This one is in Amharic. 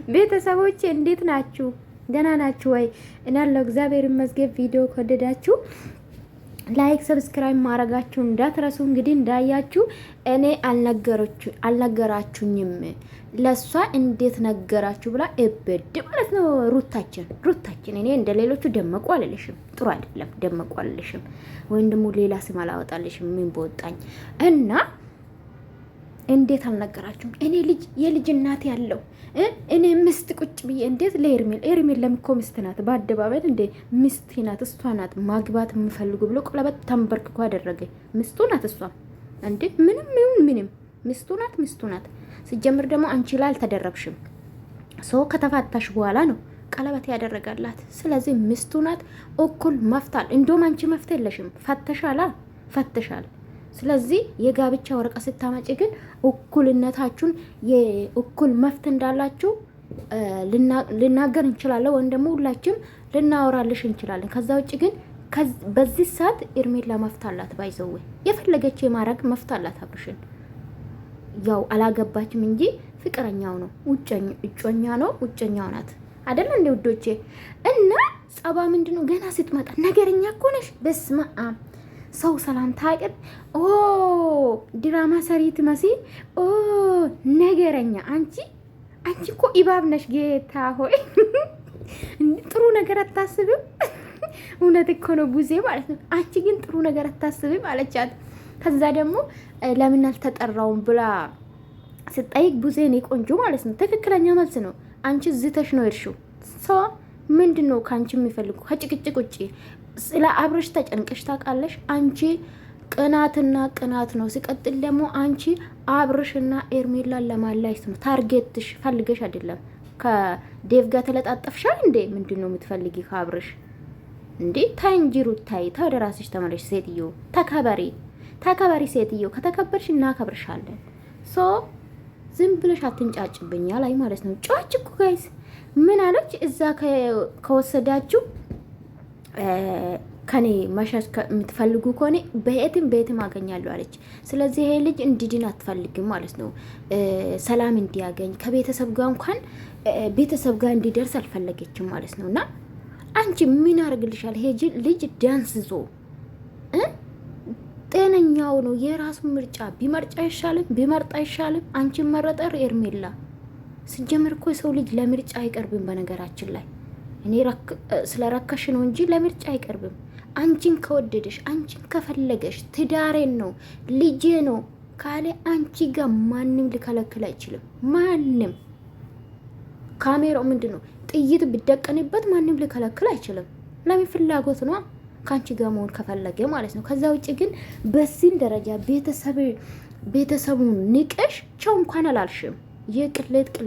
ቤተሰቦቼ እንዴት ናችሁ? ደህና ናችሁ ወይ? እኔ ያለው እግዚአብሔር ይመስገን። ቪዲዮ ከወደዳችሁ ላይክ ሰብስክራይብ ማድረጋችሁ እንዳትረሱ። እንግዲህ እንዳያችሁ እኔ አልነገራችሁኝም ለሷ እንዴት ነገራችሁ ብላ እብድ ማለት ነው። ሩታችን እኔ እንደ ሌሎቹ ደመቁ አልልሽም፣ ጥሩ አይደለም ደመቁ አልልሽም፣ ወይም ደግሞ ሌላ ስም አላወጣልሽም። ምን በወጣኝ እና እንዴት አልነገራችሁም? እኔ የልጅ እናት ያለው እኔ ምስት ቁጭ ብዬ እንዴት ለኤርሜል ለምኮ ምስት ናት፣ በአደባባይ እንዴ ምስት ናት፣ እሷ ናት ማግባት የምፈልጉ ብሎ ቀለበት ተንበርክኮ አደረገ። ምስቱ ናት እሷ እንዴ ምንም ምስቱ ናት። ሲጀምር ደግሞ አንቺ ላይ አልተደረብሽም። ሰው ከተፋታሽ በኋላ ነው ቀለበት ያደረጋላት። ስለዚህ ምስቱ ናት። እኩል መፍታል። እንደውም አንቺ መፍት የለሽም፣ ፈተሻል። ስለዚህ የጋብቻ ወረቀት ስታመጪ ግን እኩልነታችሁን የእኩል መፍት እንዳላችሁ ልናገር እንችላለን፣ ወይም ደግሞ ሁላችንም ልናወራልሽ እንችላለን። ከዛ ውጭ ግን በዚህ ሰዓት ኤርሜላ መፍታላት ባይዘው የፈለገች የማረግ መፍታላት። አብርሽን ያው አላገባችም እንጂ ፍቅረኛው ነው፣ ውጨኛው ናት አይደል እንደ ውዶቼ። እና ጸባ ምንድነው? ገና ስትመጣ ነገረኛ እኮ ነሽ። በስመ አብ ሰው ሰላምታ አይቀር። ድራማ ሰሪት መሲ ነገረኛ። አንቺ እኮ ኢባብ ነሽ። ጌታ ሆይ ጥሩ ነገር አታስብም። እውነት እኮ ነው ቡዜ ማለት ነው። አንቺ ግን ጥሩ ነገር አታስብም አለቻት። ከዛ ደግሞ ለምን አልተጠራውም ብላ ስጠይቅ ቡዜ እኔ ቆንጆ ማለት ነው ትክክለኛ መልስ ነው። አንቺ ዝተሽ ነው እርሹ ሰው ምንድን ነው ከአንቺ የሚፈልጉ ከጭቅጭቅ ውጭ? ስለ አብረሽ ተጨንቀሽ ታውቃለሽ? አንቺ ቅናት ነው። ሲቀጥል ደግሞ አንቺ አብረሽና ኤርሜላን ለማላይስ ነው ታርጌትሽ፣ ፈልገሽ አይደለም። ከዴቭ ጋር ተለጣጠፍሻል እንዴ? ምንድን ነው የምትፈልጊ ከአብረሽ እንዴ? ታይ እንጂ ሩታይ፣ ወደ ራስሽ ተመለሽ ሴትዮ። ተከበሪ ሴትዮ። ከተከበርሽ እናከብርሻለን። ሶ ዝም ብለሽ አትንጫጭብኛ ላይ ማለት ነው። ጫጭ እኮ ጋይስ ምን አለች? እዛ ከወሰዳችሁ ከኔ መሸሽ የምትፈልጉ ከሆነ በየትም አገኛለሁ አለች። ስለዚህ ይሄ ልጅ እንዲድን አትፈልግም ማለት ነው። ሰላም እንዲያገኝ ከቤተሰብ ጋር እንኳን ቤተሰብ ጋር እንዲደርስ አልፈለገችም ማለት ነው። እና አንቺ ምን አርግልሻል? ይሄ ልጅ ዳንስዞ ጤነኛው ነው። የራሱ ምርጫ ቢመርጥ አይሻልም? አንቺ መረጠር ኤርሜላ። ሲጀምር እኮ የሰው ልጅ ለምርጫ አይቀርብም። በነገራችን ላይ እኔ ስለረከሽ ነው እንጂ ለምርጫ አይቀርብም። አንቺን ከወደደሽ፣ አንቺን ከፈለገሽ፣ ትዳሬን ነው ልጄ ነው ካለ አንቺ ጋር ማንም ሊከለክል አይችልም። ማንም ካሜራው ምንድን ነው ጥይት ቢደቀንበት ማንም ሊከለክል አይችልም። ለምን? ፍላጎት ነው ከአንቺ ጋር መሆን ከፈለገ ማለት ነው። ከዛ ውጭ ግን በዚህ ደረጃ ቤተሰቡን ንቀሽ ቸው እንኳን አላልሽም። የቅሌት